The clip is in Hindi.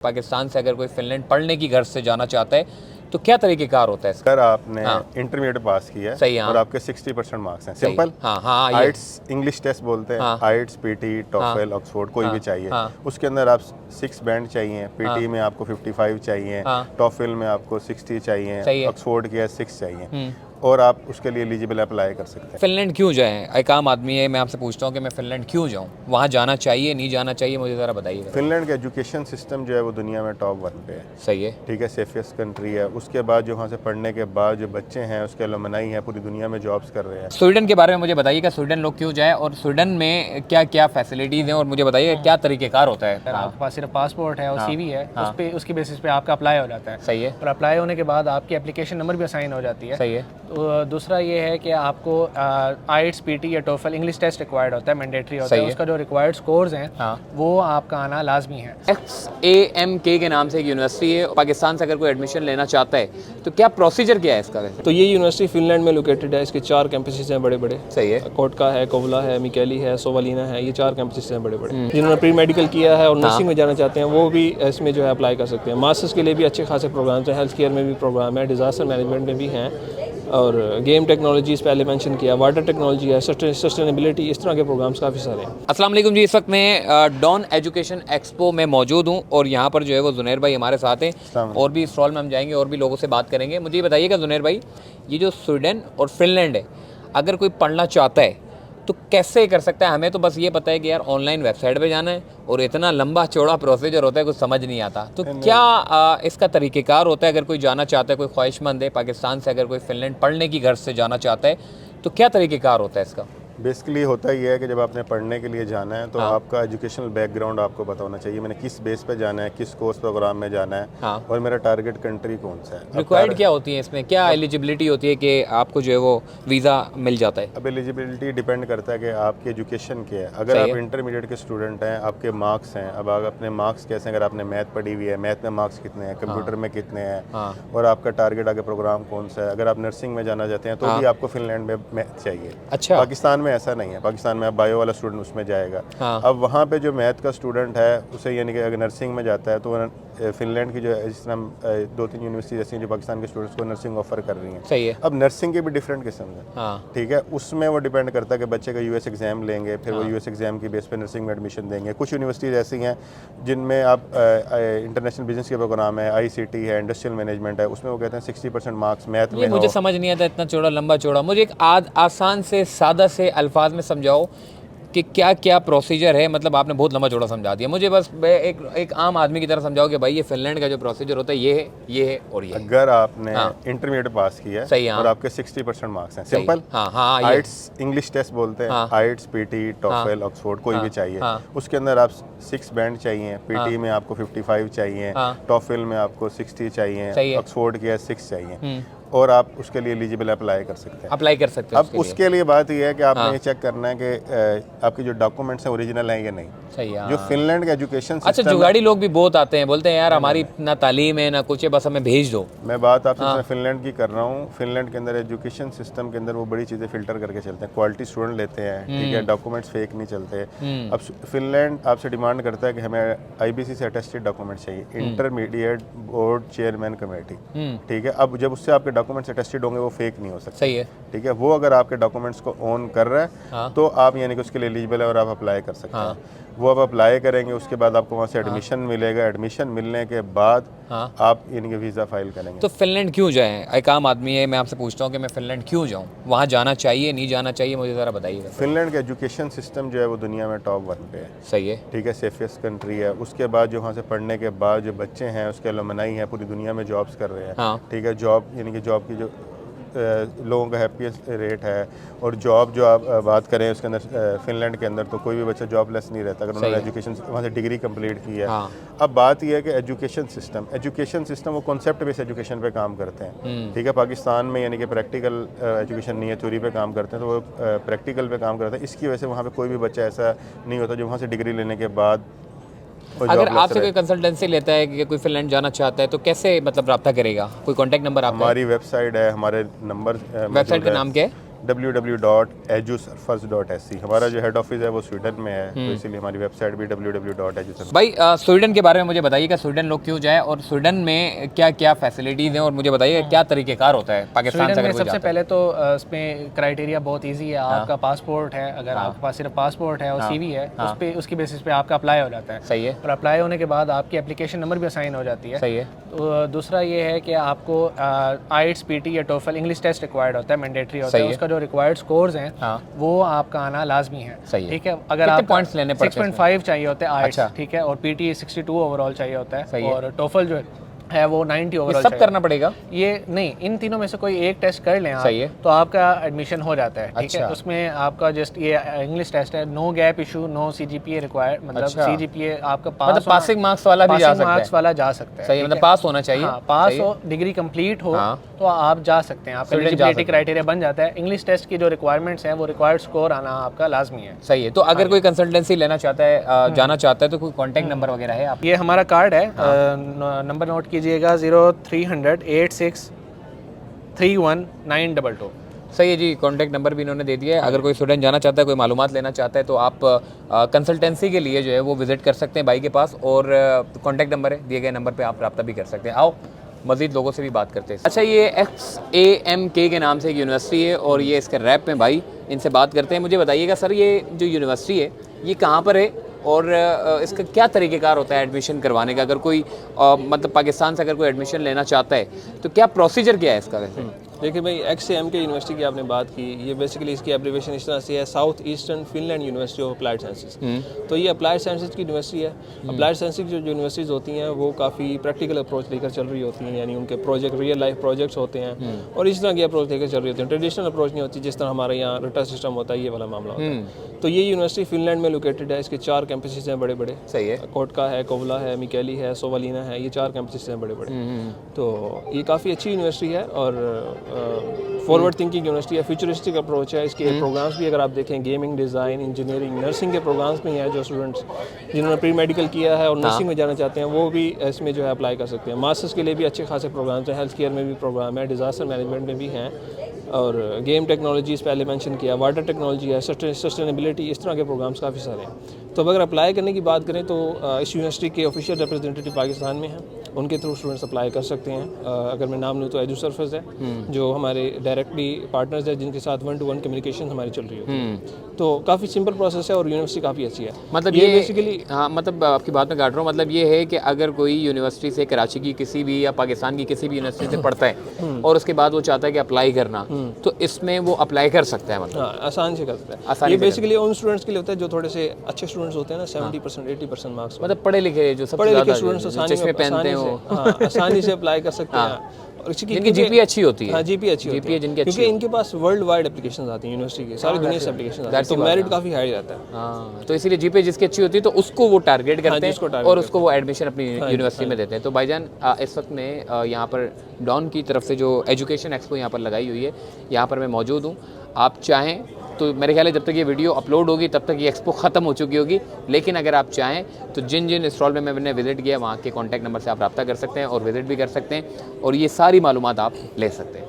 पाकिस्तान से अगर कोई फिनलैंड पढ़ने की घर से जाना चाहता है तो क्या तरीक़ेकार होता है इसका? अगर आपने हाँ। इंटरमीडिएट पास किया है सही, हाँ। और आपके 60% मार्क्स हैं, सही। सिंपल। हाँ हाँ, ये आइट्स इंग्लिश टेस्ट बोलते हैं, हाँ आइट्स पीटी टॉफल ऑक्सफोर्ड कोई हाँ भी चाहिए। हाँ उसके अंदर आप 6 बैंड चाहिए, पीटी में आपको 55 चाहिए, हाँ। टॉफल में आपको 60 चाहिए, सही है। ऑक्सफोर्ड के 6 चाहिए और आप उसके लिए एलिजिबल अप्लाई कर सकते हैं। फिनलैंड क्यों जाएं? एक आम आदमी है, मैं आपसे पूछता हूँ कि मैं फिनलैंड क्यों जाऊँ, वहाँ जाना चाहिए नहीं जाना चाहिए, मुझे ज़रा बताइएगा। फिनलैंड का एजुकेशन सिस्टम जो है वो दुनिया में टॉप 1 पे है। सही है। ठीक है, सेफेस्ट कंट्री है। उसके बाद जो वहाँ से पढ़ने के बाद जो बच्चे हैं उसके अलुमनाई हैं, पूरी दुनिया में जॉब्स कर रहे हैं। स्वीडन के बारे में मुझे बताइएगा, स्वीडन लोग क्यों जाए और स्वीडन में क्या क्या फैसिलिटीज़ हैं, और मुझे बताइए क्या तरीक़ेकार होता है। अगर आपके पास सिर्फ पासपोर्ट है और सीवी है, हाँ। उस पे उसकी बेसिस पे आपका अप्लाई हो जाता है। सही है। और अप्लाई होने के बाद आपकी एप्लीकेशन नंबर भी असाइन हो जाती है। सही है। तो दूसरा ये है कि आपको आइट्स पीटी या टोफल इंग्लिश टेस्ट रिक्वायर्ड होता है, मैंडेटरी होता है। उसका जो रिक्वायर्ड स्कोर्स हैं वो आपका आना लाजमी है। XAMK के नाम से एक यूनिवर्सिटी है, पाकिस्तान से अगर कोई एडमिशन लेना चाहता है तो क्या प्रोसीजर क्या है इसका? वैसे तो ये यूनिवर्सिटी फिनलैंड में लोकेटेड है। इसके 4 कैंपसेस हैं बड़े बड़े। सही है। कोटका है, कोवला है, मिकेली है, सोवालिना है। ये 4 कैंपसेस हैं बड़े बड़े। जिन्होंने प्री मेडिकल किया है और नर्सिंग में जाना चाहते हैं वो भी इसमें जो है अप्लाई कर सकते हैं। मास्टर्स के लिए भी अच्छे खासे प्रोग्राम्स हैं, हेल्थ केयर में भी प्रोग्राम है, डिजास्टर मैनेजमेंट में भी हैं, और गेम टेक्नोलॉजीज़ पहले मेंशन किया, वाटर टेक्नोलॉजी है, सस्टेनेबिलिटी, इस तरह के प्रोग्राम्स काफ़ी सारे हैं। अस्सलाम वालेकुम जी, इस वक्त मैं डॉन एजुकेशन एक्सपो में मौजूद हूँ और यहाँ पर जो है वो जुनैर भाई हमारे साथ हैं और भी स्टॉल में हम जाएंगे और भी लोगों से बात करेंगे। मुझे ये बताइएगा जुनैर भाई, ये जो स्वीडन और फिनलैंड है, अगर कोई पढ़ना चाहता है तो कैसे कर सकता है? हमें तो बस ये पता है कि यार ऑनलाइन वेबसाइट पे जाना है और इतना लंबा चौड़ा प्रोसीजर होता है, कुछ समझ नहीं आता। तो क्या इसका तरीक़ेकार होता है? अगर कोई जाना चाहता है, कोई ख्वाहिशमंद है पाकिस्तान से अगर कोई फिनलैंड पढ़ने की घर से जाना चाहता है तो क्या तरीक़ेकार होता है इसका? बेसिकली होता ही है कि जब आपने पढ़ने के लिए जाना है तो आपका एजुकेशनल बैकग्राउंड आपको पता होना चाहिए। मैंने किस बेस पे जाना है, किस कोर्स प्रोग्राम में जाना है और मेरा टारगेट कंट्री कौन सा है। रिक्वायर्ड क्या होती है इसमें, क्या एलिजिबिलिटी होती है कि आपको जो है वो वीज़ा मिल जाता है? अब एलिजिबिलिटी डिपेंड करता है कि आपकी एजुकेशन क्या है। अगर आप इंटरमीडिएट के स्टूडेंट हैं, आपके मार्क्स हैं, अब आप अपने मार्क्स कैसे हैं, अगर आपने मैथ पढ़ी हुई है, मैथ में मार्क्स कितने हैं, कंप्यूटर में कितने हैं और आपका टारगेट आगे प्रोग्राम कौन सा है। अगर आप नर्सिंग में जाना चाहते हैं तो भी आपको फिनलैंड में मैथ चाहिए। अच्छा। पाकिस्तान में ऐसा नहीं है। पाकिस्तान में अब बायो वाला स्टूडेंट उसमें जाएगा। अब वहाँ पे जो मैथ का स्टूडेंट है उसे यानी कि अगर नर्सिंग में जाता है तो फिनलैंड की जो जिस तरह 2-3 यूनिवर्सिटी ऐसी हैं जो पाकिस्तान के स्टूडेंट्स को नर्सिंग ऑफर कर रही हैं। सही है। अब नर्सिंग के भी डिफरेंट किस्म हैं। ठीक है, उसमें वो डिपेंड करता है कि बच्चे का यूएस एग्जाम लेंगे, फिर वो यूएस एग्जाम की बेस पे नर्सिंग में एडमिशन देंगे। कुछ यूनिवर्सिटीज़ ऐसी हैं जिनमें आप इंटरनेशनल बिजनेस के प्रोग्राम है, ICT है, इंडस्ट्रियल मैनेजमेंट है, उसमें वो कहते हैं 60% मार्क्स मैथ में। मुझे समझ नहीं आता इतना चौड़ा लंबा चौड़ा, मुझे एक आसान से सादा से अल्फाज में समझाओ कि क्या क्या प्रोसीजर है। मतलब आपने बहुत लंबा चौड़ा समझा दिया, मुझे बस एक आम आदमी की तरह समझाओ कि भाई ये फिनलैंड का जो प्रोसीजर होता है ये है और ये। अगर आपने इंटरमीडिएट पास किया है सही, और आपके 60% मार्क्स हैं, सिंपल। आइट्स इंग्लिश टेस्ट बोलते हैं, आइट्स पीटी टॉफल ऑक्सफोर्ड कोई भी चाहिए। उसके अंदर आप 6 बैंड चाहिए, पीटी में आपको 55 चाहिए, टॉफल में आपको 60 चाहिए, ऑक्सफोर्ड के 6 चाहिए और आप उसके लिए एलिजिबल अप्लाई कर सकते हैं। अप्लाई कर सकते हैं। अब उसके लिए बात यह है कि आपने ये चेक करना है कि आपके जो डॉक्यूमेंट्स हैं ओरिजिनल हैं या नहीं। सही है। जो फिनलैंड का एजुकेशन सिस्टम। अच्छा, जुगाड़ी लोग भी बहुत आते हैं, बोलते हैं यार हमारी ना तालीम है ना कुछ है, बस हमें भेज दो। मैं बात आपसे फिनलैंड की कर रहा हूँ। फिनलैंड के अंदर एजुकेशन सिस्टम के अंदर वो बड़ी चीज़ें फिल्टर करके चलते हैं, क्वालिटी स्टूडेंट लेते हैं। ठीक है, डॉक्यूमेंट्स फेक नहीं चलते। अब फिनलैंड आपसे डिमांड करता है कि हमें IBC से अटेस्टेड डॉक्यूमेंट चाहिए, इंटरमीडिएट बोर्ड चेयरमैन कमेटी। ठीक है, अब जब उससे आपके डॉक्यूमेंट्स अटेस्टेड होंगे वो फेक नहीं हो सकते। सही है। ठीक है, वो अगर आपके डॉक्यूमेंट्स को ऑन कर रहा है तो आप यानी कि उसके लिए एलिजिबल है और आप अप्लाई कर सकते हैं। वो आप अप्लाई करेंगे, उसके बाद आपको वहाँ से एडमिशन मिलेगा। एडमिशन मिलने के बाद आप यानी कि वीज़ा फाइल करेंगे। तो फिनलैंड क्यों जाएं? एक आम आदमी है, मैं आपसे पूछता हूँ कि मैं फिनलैंड क्यों जाऊँ, वहाँ जाना चाहिए नहीं जाना चाहिए, मुझे ज़रा बताइएगा। फिनलैंड का एजुकेशन सिस्टम जो है वो दुनिया में टॉप 1 पे है। सही है। ठीक है, सेफेस्ट कंट्री है। उसके बाद जो वहाँ से पढ़ने के बाद जो बच्चे हैं उसके अलुमनाई हैं, पूरी दुनिया में जॉब्स कर रहे हैं। ठीक है, जॉब यानी कि जॉब की जो लोगों का हैप्पीएस्ट रेट है और जॉब जो आप बात करें उसके अंदर फिनलैंड के अंदर तो कोई भी बच्चा जॉबलेस नहीं रहता अगर उन्होंने एजुकेशन वहाँ से डिग्री कंप्लीट की है। अब बात यह है कि एजुकेशन सिस्टम वो कॉन्सेप्ट बेस्ड एजुकेशन पे काम करते हैं। ठीक है, पाकिस्तान में यानी कि प्रैक्टिकल एजुकेशन नहीं है, थ्योरी पे काम करते हैं, तो वो प्रैक्टिकल पे काम करते हैं। इसकी वजह से वहाँ पे कोई भी बच्चा ऐसा नहीं होता जो वहाँ से डिग्री लेने के बाद। अगर आपसे कोई कंसल्टेंसी लेता है कि कोई फिनलैंड जाना चाहता है तो कैसे मतलब रब्ता करेगा? कोई कांटेक्ट नंबर आपका? हमारी वेबसाइट है, हमारे नंबर। वेबसाइट का नाम क्या है? www.edusurfers.sc। हमारा जो हेड ऑफिस है वो स्वीडन में है, तो इसीलिए हमारी वेबसाइट भी www.edusurfers। भाई स्वीडन के बारे में मुझे बताइएगा, स्वीडन लोग क्यों जाए और स्वीडन में क्या क्या फैसिलिटीज़ हैं, और मुझे बताइएगा क्या तरीक़ेकार होता है पाकिस्तान से अगर कोई सबसे पहले तो इसमें क्राइटेरिया बहुत ईजी है। आपका पासपोर्ट है, अगर आपके पास सिर्फ पासपोर्ट है और CV है, उस पे उसकी बेसिस पे आपका अप्लाई हो जाता है। सही है। और अप्लाई होने के बाद आपकी एप्लीकेशन नंबर भी असाइन हो जाती है। सही है। तो दूसरा ये है कि आपको IELTS PT या TOEFL इंग्लिश टेस्ट रिक्वायर्ड होता है, मैंडेटरी होता है। उसका जो रिक्वायर्ड स्कोर्स हैं वो आपका आना लाजमी है। सही है। ठीक है। अगर आप पॉइंट्स लेने पड़ते हैं? 6.5 चाहिए होते हैं IELTS, ठीक है, और PT 62 ओवरऑल चाहिए होता है, और TOEFL जो है वो 90 ओवरऑल सब करना पड़ेगा? ये नहीं, इन तीनों में से कोई एक टेस्ट कर लें आप, सही है, तो आपका एडमिशन हो जाता है। ठीक है। उसमें आपका जस्ट ये इंग्लिश टेस्ट है, no gap issue, no CGPA required, मतलब CGPA आपका पास, मतलब पासिंग मार्क्स वाला भी जा सकता है। मार्क्स वाला जा सकता है। सही है, मतलब पास होना चाहिए। पास हो, डिग्री कंप्लीट हो, तो आप जा सकते हैं। आपका एलिजिबिलिटी क्राइटेरिया बन जाता है। इंग्लिश टेस्ट की जो रिक्वायरमेंट्स हैं वो रिक्वायर्ड स्कोर आना आपका लाजमी है। सही है। तो अगर कोई कंसल्टेंसी लेना चाहता है, जाना चाहता है, तो कोई कॉन्टैक्ट नंबर वगैरह है आप? ये हमारा कार्ड है, नंबर नोट कीजिएगा 0300863192। सही है जी, कॉन्टैक्ट नंबर भी इन्होंने दे दिया है। अगर कोई स्टूडेंट जाना चाहता है, कोई मालूमात लेना चाहता है, तो आप कंसल्टेंसी के लिए जो है वो विज़िट कर सकते हैं भाई के पास, और कॉन्टैक्ट नंबर है, दिए गए नंबर पे आप रब्ता भी कर सकते हैं। आओ मज़ीद लोगों से भी बात करते हैं। अच्छा, ये XAMK के नाम से एक यूनिवर्सिटी है, और ये इसके रैप में भाई इनसे बात करते हैं। मुझे बताइएगा सर, ये जो यूनिवर्सिटी है ये कहाँ पर है, और इसका क्या तरीक़ेकार होता है एडमिशन करवाने का? अगर कोई मतलब पाकिस्तान से अगर कोई एडमिशन लेना चाहता है, तो क्या प्रोसीजर क्या है इसका? वैसे देखिए भाई, XAMK यूनिवर्सिटी की आपने बात की, ये बेसिकली इसकी एब्रीवेशन इस तरह से है, south eastern Finland university of applied sciences. तो ये अप्लाइड साइंसेज की यूनिवर्सिटी है। अप्लाइड साइंसेज जो यूनिवर्सिटीज़ होती हैं वो काफ़ी प्रैक्टिकल अप्रोच लेकर चल रही होती हैं, यानी उनके प्रोजेक्ट रियल लाइफ प्रोजेक्ट्स होते हैं, और इस तरह की अप्रोच लेकर चल रही होती हैं। ट्रेडिशनल अप्रोच नहीं होती जिस तरह हमारे यहाँ रटा सिस्टम होता है, ये वाला मामला होता है। तो ये यूनिवर्सिटी फिनलैंड में लोकेटेड है। इसके 4 कैंपसेस हैं बड़े बड़े। सही है। कोटका है, कोवला है, मिकेली है, सोवालिना है, ये 4 कैंपसेस हैं बड़े बड़े। तो ये काफ़ी अच्छी यूनिवर्सिटी है, और फॉरवर्ड थिंकिंग यूनिवर्सिटी है, फ्यूचरिस्टिक अप्रोच है। इसके प्रोग्राम्स भी अगर आप देखें, गेमिंग, डिज़ाइन, इंजीनियरिंग, नर्सिंग के प्रोग्राम्स भी हैं। जो स्टूडेंट्स जिन्होंने प्री मेडिकल किया है और नर्सिंग में जाना चाहते हैं, वो भी इसमें जो है अप्लाई कर सकते हैं। मास्टर्स के लिए भी अच्छे खासे प्रोग्राम्स हैं, हेल्थ केयर में भी प्रोग्राम है, डिज़ास्टर मैनेजमेंट में भी हैं, और गेम टेक्नोलॉजीज़ पहले मेंशन किया, वाटर टेक्नोलॉजी है, सस्टेनेबिलिटी, इस तरह के प्रोग्राम्स काफ़ी सारे हैं। तो अगर अप्लाई करने की बात करें तो इस यूनिवर्सिटी के ऑफिशियल रिप्रेजेंटेटिव पाकिस्तान में हैं, उनके थ्रू स्टूडेंट्स अप्लाई कर सकते हैं। अगर मैं नाम लूँ तो एजुसर्फर्स है, जो हमारे डायरेक्टली पार्टनर्स हैं, जिनके साथ 1-to-1 कम्युनिकेशन हमारी चल रही होती है। तो काफ़ी सिंपल प्रोसेस है, और यूनिवर्सिटी काफ़ी अच्छी है। मतलब ये बेसिकली, हाँ, मतलब आपकी बात में काट रहा हूँ, मतलब ये है कि अगर कोई यूनिवर्सिटी से, कराची की किसी भी या पाकिस्तान की किसी भी यूनिवर्सिटी से पढ़ता है, और उसके बाद वो चाहता है कि अप्लाई करना, तो इसमें वो अप्लाई कर सकता है? मतलब आसान से कर सकता है। ये बेसिकली उन स्टूडेंट्स के लिए होता है जो थोड़े से अच्छे स्टूडेंट्स होते हैं ना, 70% 80% मार्क्स, मतलब पढ़े लिखे, जो पढ़े लिखे स्टूडेंट्स आसानी से अप्लाई कर सकते हैं, और जिनकी GPA अच्छी होती है। हाँ, GPA अच्छी होती है, क्योंकि इनके पास वर्ल्ड वाइड एप्लीकेशंस आती हैं यूनिवर्सिटी की, सारी दुनिया से एप्लीकेशन आती है, तो मेरिट काफ़ी हाई रहता है। हाँ, तो इसीलिए GPA जिसकी अच्छी होती है तो उसको वो टारगेट करते हैं, और उसको वो एडमिशन अपनी यूनिवर्सिटी में देते हैं। तो भाईजान, इस वक्त में यहाँ पर डॉन की तरफ से जो एजुकेशन एक्सपो यहाँ पर लगाई हुई है, यहाँ पर मैं मौजूद हूँ। आप चाहें तो मेरे ख्याल है जब तक ये वीडियो अपलोड होगी तब तक ये एक्सपो ख़त्म हो चुकी होगी, लेकिन अगर आप चाहें तो जिन जिन स्टॉल में मैंने विज़िट किया, वहाँ के कॉन्टैक्ट नंबर से आप रब्ता कर सकते हैं और विज़िट भी कर सकते हैं, और ये सारी मालूमात आप ले सकते हैं।